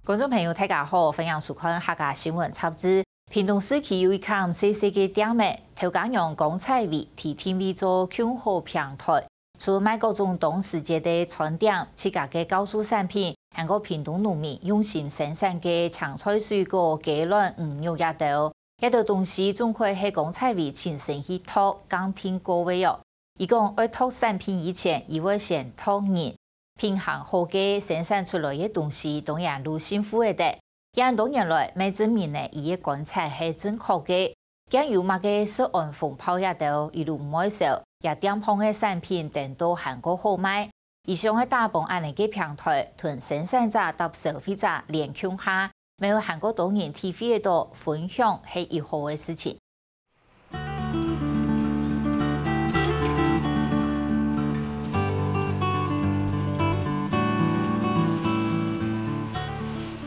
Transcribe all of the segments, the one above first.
观众朋友，大家好，欢迎收看客家新闻插枝。屏东市区有一项细细嘅店面，头家用光彩味替天味做庆贺平台，除卖各种动世界的餐点、自家嘅高速产品，还有屏东农民用心生产嘅青菜水果、鸡卵、鱼肉也都。一道东西总可以喺光彩味亲身去拓，讲听各位哦。伊讲要拓产品以前，伊会先拓人。品行好嘅生产出来嘅东西，当然都幸福嘅的。因多年来，未证明呢，伊嘅观察系正确嘅。假如乜嘅涉案风炮也到，一路唔爱受，也店铺嘅产品等都韩国好卖。以上嘅大部安尼嘅平台，同生产者搭消费者联强下，没有韩国多人体会到分享系一好嘅事情。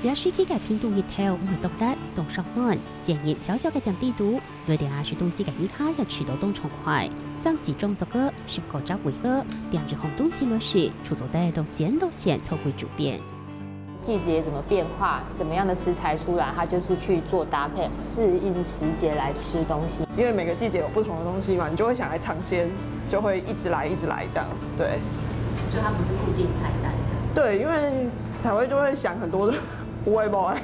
要是去改屏东一条，唔係獨得，動上門，建議小小嘅店地圖，內地是東西嘅依家要取到東重快，上市中這個10個週為個，店之後東西來時，出走的都先湊回主編。季節怎麼變化，什麼樣的食材出來，它就是去做搭配，適應時節來吃東西。因為每個季節有不同的東西嘛，你就會想來嘗鮮，就會一直來這樣，對。就它不是固定菜單的。對，因為彩繪就會想很多的。不會冇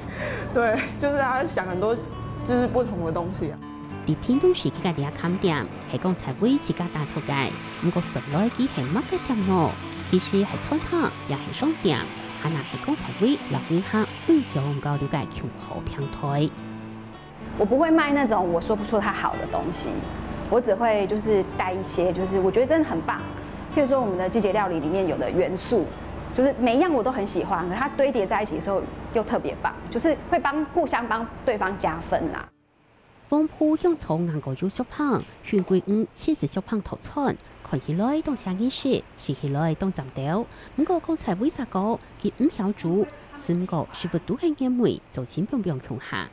對，就是他想很多，就是不同的東西啊。喺屏東市佢嘅看店係講彩繪自家打出嘅，唔過實來佢係乜嘅店咯？其實係餐廳，也係商店，可能係講彩繪落去客分享高了解強好平台。我不會賣那種我說不出它好的東西，我只會就是帶一些，就是我覺得真的很棒。譬如說我們的季節料理裡面有的元素。就是每一樣我都很喜歡，可它堆疊在一起的時候又特別棒，就是會互相幫對方加分啦。豐富香草硬果肉小胖，全季70小胖頭餐，看起來當上件事，食起來當浸掉。唔過剛才為啥個佢唔曉煮，三個是不都很嘅味，就先不用窮下。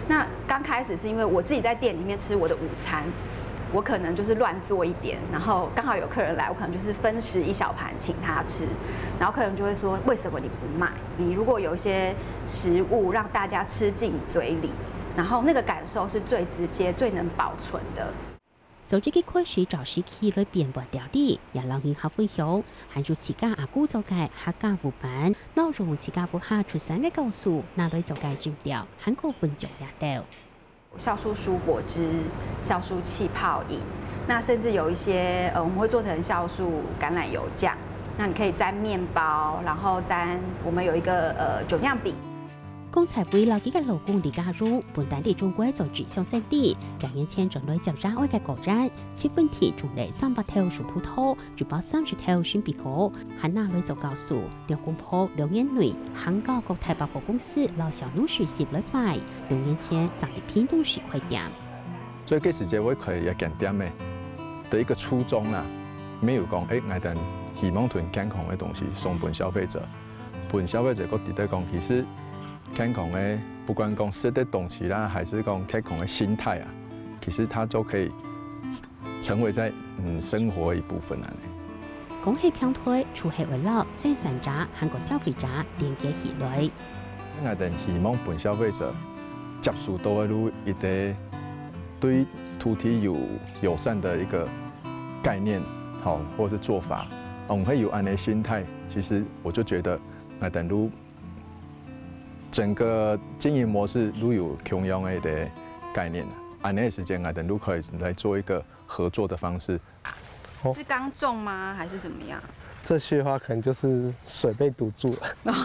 那剛開始是因為我自己在店裡面吃我的午餐。我可能就是亂做一點，然後剛好有客人來，我可能就是分食一小盤請他吃，然後客人就會說：為什麼你不賣？你如果有一些食物讓大家吃進嘴裡，然後那個感受是最直接、最能保存的。手機嘅開始找時期來變換掉啲，也讓人客分享，還有自家阿姑做嘅客家舞版，內容自家舞下出生嘅告訴，哪裡做嘅剪掉，韓國分享也掉。酵素蔬果汁、酵素氣泡飲，那甚至有一些我們會做成酵素橄欖油醬，那你可以沾麵包，然後沾我們有一個酒釀餅。剛才為了幾個勞工嚟加入，本地的中國就指向聖地，近年前進來就讓外嘅個人，七分鐵種嚟300條樹葡萄，230條鮮蘋果，喺那裡就告訴兩公婆2年內，韓國國泰百貨公司老小農實習來賣，6年前在屏東市開店。所以嗰時就會開一間店的一個初衷啦，沒有講我哋希望囤健康嘅東西送俾消費者，俾消費者個覺得講其實。健康的，不管講食的東西啦，還是講健康的心態啊，其實它都可以成為在生活的一部分啦。講起平台，除係為了生產者、韓國消費者連接起來。我哋希望俾消費者接觸到嘅路一個對土地有友善的一個概念，好，或者是做法，我們會有安的心態。其實我就覺得我哋路。整個經營模式都有同樣的概念，按那時間我哋都可以來做一個合作的方式。是剛種嗎？還是怎麼樣？這些的話可能就是水被堵住了，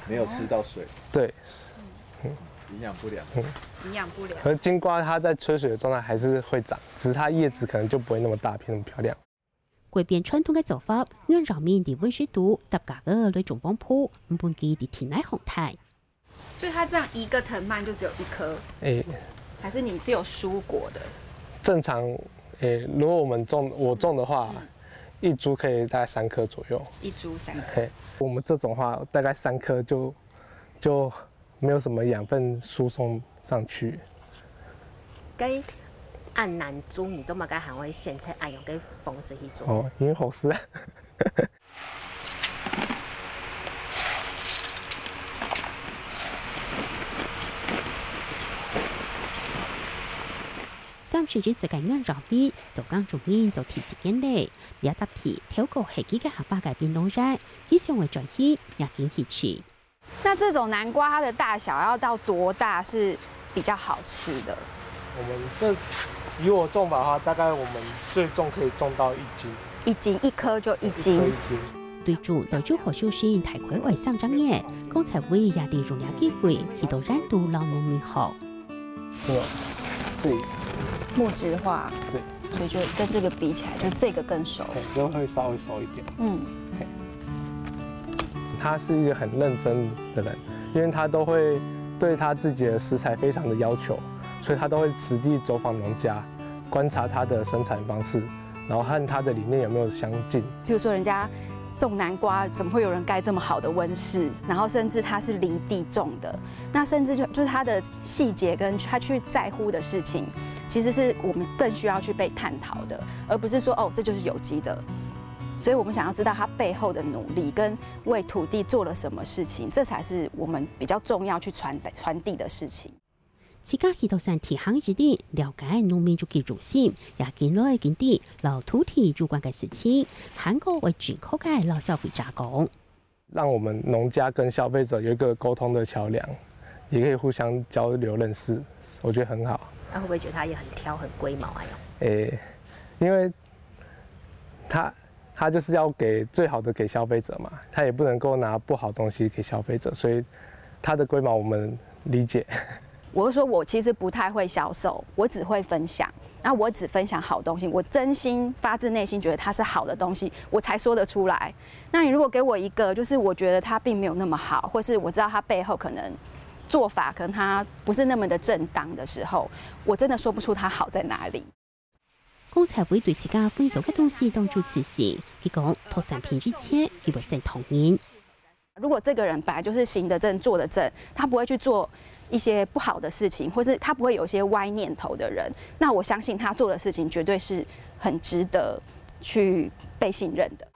沒有吃到水。對，營養不良。營養不良。而金瓜它在吹水的狀態還是會長，只是它葉子可能就不會那麼大片，那麼漂亮。改變傳統嘅做法，讓人民的溫濕度搭架嘅類種幫鋪，唔本地的田內紅態。所以它這樣一個藤蔓就只有1顆？還是你是有蔬果的？正常，如果我種的話，一株可以大概3顆左右。一株3顆。我們這種話大概3顆就沒有什麼養分輸送上去。按難煮，你做乜解係可以現在按用嘅方式去做？哦，因為好食。30歲嘅人入面，就講中人就提時間嚟，也答題挑過係幾個下巴嘅變動人，以上為在意也經起吃。那這種南瓜它的大小要到多大是比較好吃的？我們這以我種法的話，大概我們最重可以種到1斤。1斤1顆就1斤。對住對住何小心提攜為上漲嘅，剛才會也利用機會，去到染度老農民好。對，木質化，對，所以就跟這個比起來，就這個更熟。對，就會稍微熟一點。嗯。他是一個很認真的人，因為他都會對他自己的食材非常的要求，所以他都會實際走訪農家，觀察他的生產方式，然後和他的理念有沒有相近。譬如說，人家種南瓜，怎麼會有人蓋這麼好的溫室？然後甚至他是離地種的，那甚至就是他的細節跟他去在乎的事情，其實是我們更需要去被探討的，而不是說哦，這就是有機的。所以我們想要知道他背後的努力跟為土地做了什麼事情，這才是我們比較重要去傳遞的事情。自家去到山體行之地，了解農民族嘅入心，也見來見地老土地有關嘅事情，韓國為全國嘅老消費者講，讓我們農家跟消費者有一個溝通的橋梁，也可以互相交流認識，我覺得很好。那會不會覺得他也很挑、很龜毛啊？因為他就是要給最好的給消費者嘛，他也不能夠拿不好東西給消費者，所以他的龜毛我們理解。我就說我其實不太會銷售，我只會分享，那我只分享好東西，我真心發自內心覺得它是好的東西，我才說得出來。那你如果給我一個，就是我覺得它並沒有那麼好，或是我知道它背後可能做法可能它不是那麼的正當的時候，我真的說不出它好在哪裡。公才會對自家分享嘅東西當做事實，佢講脫產品之前，佢會先同意。如果這個人本來就是行得正、坐得正，他不會去做一些不好的事情，或是他不會有一些歪念頭的人，那我相信他做的事情絕對是很值得去被信任的。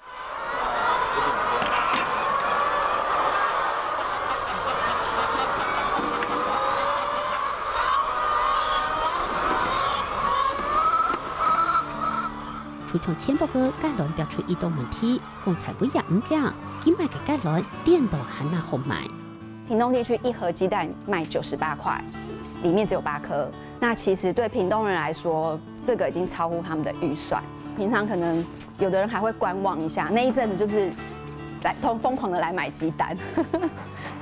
除從前部嘅階段表出一道問題，公才會也唔驚，佢賣嘅階段變到很難好賣。屏東地區一盒雞蛋賣98塊，裡面只有8顆。那其實對屏東人來說，這個已經超乎他們的預算。平常可能有的人還會觀望一下，那一陣子就是瘋狂的來買雞蛋。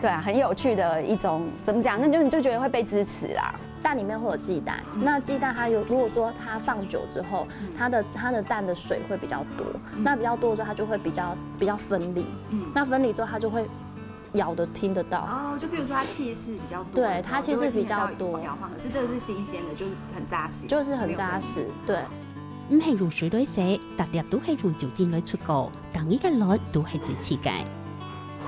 對啊，很有趣的一種，怎麼講？那你就覺得會被支持啦。蛋裡面會有雞蛋，那雞蛋它有，如果說它放久之後，它的蛋的水會比較多，那比較多的時候它就會比較分離，那分離之後它就會咬得聽得到。哦，就比如說它氣勢比較多，對，它氣勢比較多，可是這個是新鮮的，就是很扎實，就是很扎實，對。唔係用水來洗，特別都係用酒精來出膏，但呢個率都係最刺激。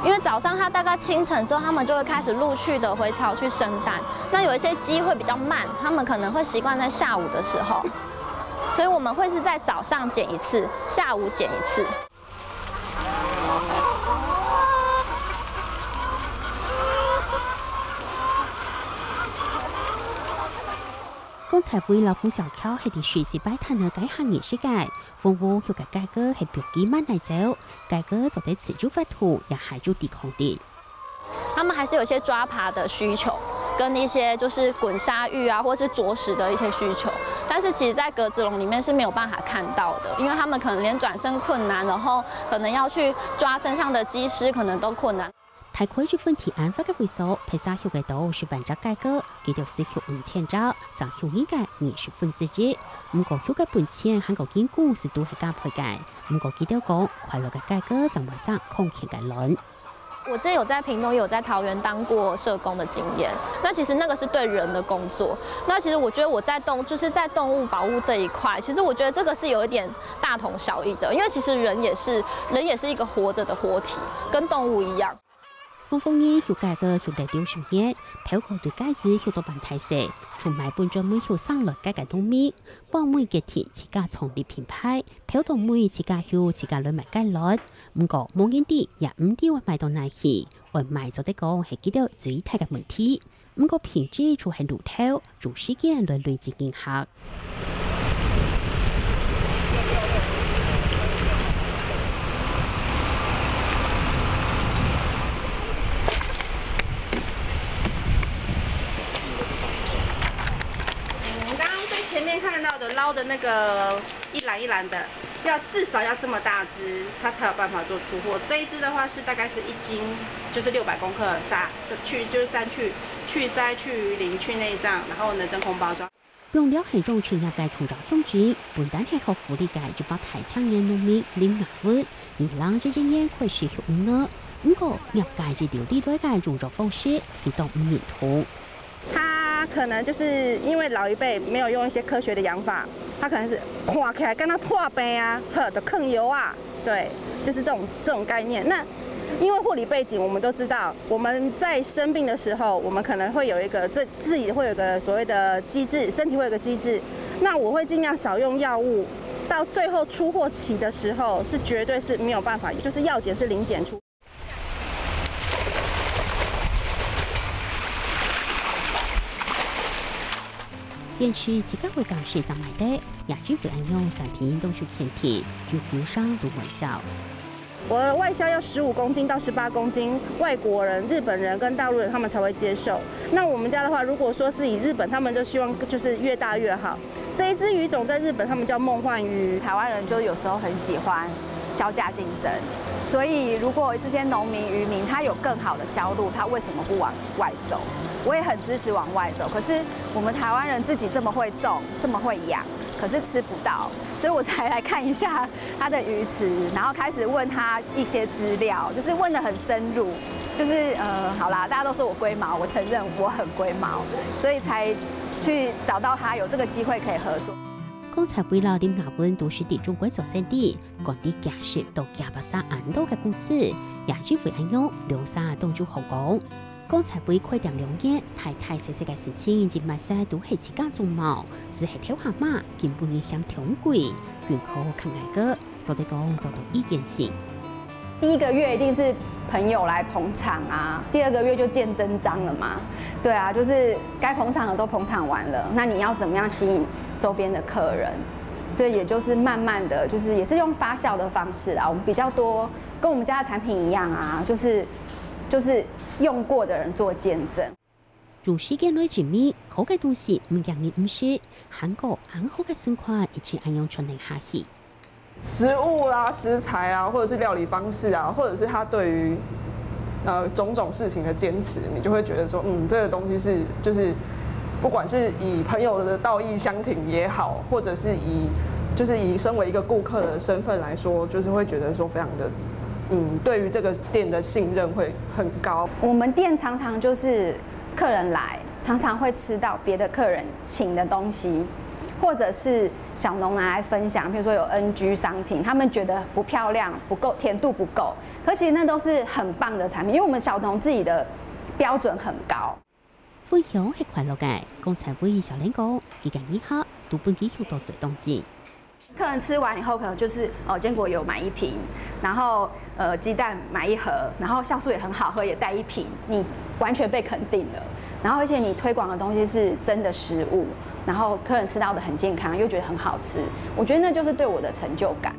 因為早上它大概清晨之後，它們就會開始陸續的回巢去生蛋。那有一些雞會比較慢，它們可能會習慣在下午的時候，所以我們會是在早上剪一次，下午剪一次。剛才為老夫小橋係啲隨時擺攤嘅解行儀式嘅，服務佢嘅價格係標記慢嚟走，價格就得持續發圖，也係做抵抗的。他們還是有一些抓爬的需求，跟一些就是滾沙浴啊，或是啄食的一些需求。但是其實，在格子籠裡面是沒有辦法看到的，因為他們可能連轉身困難，然後可能要去抓身上的雞屍，可能都困難。大概就分提案發嘅為數，披薩血嘅度是萬隻價格，佢條是血5000隻，就血應該1/20。唔過血嘅本錢韓國經公是都係加倍嘅，唔過佢哋講快樂嘅價格就為上空前嘅輪。我之前有在屏東，也有在桃園當過社工的經驗。那其實那個是對人的工作。那其實我覺得我在就是在動物保護這一塊，其實我覺得這個是有一點大同小異的，因為其實人也是一個活着的活體，跟動物一樣。風風衣血價格血嚟60年，透過對街市血到辦態勢，從買本專門血生來價格農民，幫每個體自家創立品牌，透到每自家血自家來賣價率。唔過冇人啲也唔啲話賣到哪去，外賣就得講係幾條最大嘅問題。不過品質就係路頭，做時間來累積影響。前面看到的捞的那个一篮一篮的，至少要这么大只，它才有办法做出货。这一只的话是大概是1斤，就是600公克就是去鳃、去鳞、去内脏，然后呢真空包装。用料係用全日嘅從造宗旨，本單係學府理解就把台槍嘅農民領牙會，而讓這些嘢會使用呢。不過業界是料理類嘅種植方式，亦都唔認同。它可能就是因为老一辈没有用一些科学的养法，它可能是垮起来跟它破杯啊，的坑油啊，对，就是这种概念。那因为护理背景，我们都知道，我们在生病的时候，我们可能会有一个自己会有一个所谓的机制，身体会有个机制。那我会尽量少用药物，到最后出货期的时候，是绝对是没有办法，就是药检是零检出。電視自家會講市場買的，亞洲會按用產品都是天體，就不上都外銷。我的外銷要15公斤到18公斤，外國人、日本人跟大陸人他們才會接受。那我們家的話，如果說是以日本，他們就希望就是越大越好。這一隻魚種在日本，他們叫夢幻魚。台灣人就有時候很喜歡銷價競爭，所以如果這些農民漁民他有更好的銷路，他為什麼不往外走？我也很支持往外走，可是我們台灣人自己這麼會種，這麼會養，可是吃不到，所以我才來看一下他的魚池，然後開始問他一些資料，就是問得很深入，就是好啦，大家都說我龜毛，我承認我很龜毛，所以才去找到他有這個機會可以合作。剛才為了領牙本都是地中國做生地，講啲假設到假不殺眼多嘅公司，也只會按用兩三動就好講。剛才會開店2日，太細細嘅事情，熱賣曬都係自家種毛，只係跳下馬，根本影響挺貴，原口看捱個，做得講做到一件事。第一個月一定是朋友來捧場啊，第2個月就見真章了嘛。對啊，就是該捧場的都捧場完了，那你要怎麼樣吸引周邊的客人？所以也就是慢慢的，就是也是用發酵的方式啊。我們比較多跟我們家的產品一樣啊，就是用過的人做見證。如時間內證明，好嘅東西唔讓你唔食，韓國很好嘅情況一直按用傳承下去。食物啦、食材啊，或者是料理方式啊，或者是他对于种种事情的坚持，你就会觉得说，这个东西是就是不管是以朋友的道义相挺也好，或者是以身为一个顾客的身份来说，就是会觉得说非常的对于这个店的信任会很高。我们店常常就是客人来，常常会吃到别的客人请的东西。或者是小农拿来分享，比如说有 NG 商品，他們覺得不漂亮、不夠甜度不夠，可其實那都是很棒的產品，因為我們小農自己的標準很高。分享係快樂嘅，剛才會小玲講，幾間以下都本幾到最當季。客人吃完以後，可能就是堅果油買1瓶，然後雞蛋買1盒，然後酵素也很好喝，也帶1瓶，你完全被肯定了。然後而且你推廣的東西是真的食物。然後客人吃到的很健康，又覺得很好吃，我覺得那就是對我的成就感。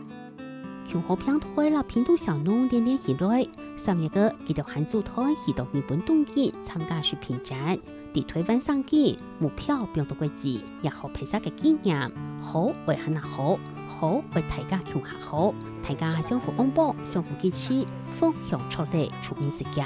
強好平台啦，屏東小農連連起來，3月個記得韓組團去到日本東京參加視頻展，地推灣上機目標變到國際，也好拍攝嘅經驗，好為韓人好，好為大家強下好，大家相互擁抱，相互支持，分享出嚟出面實踐。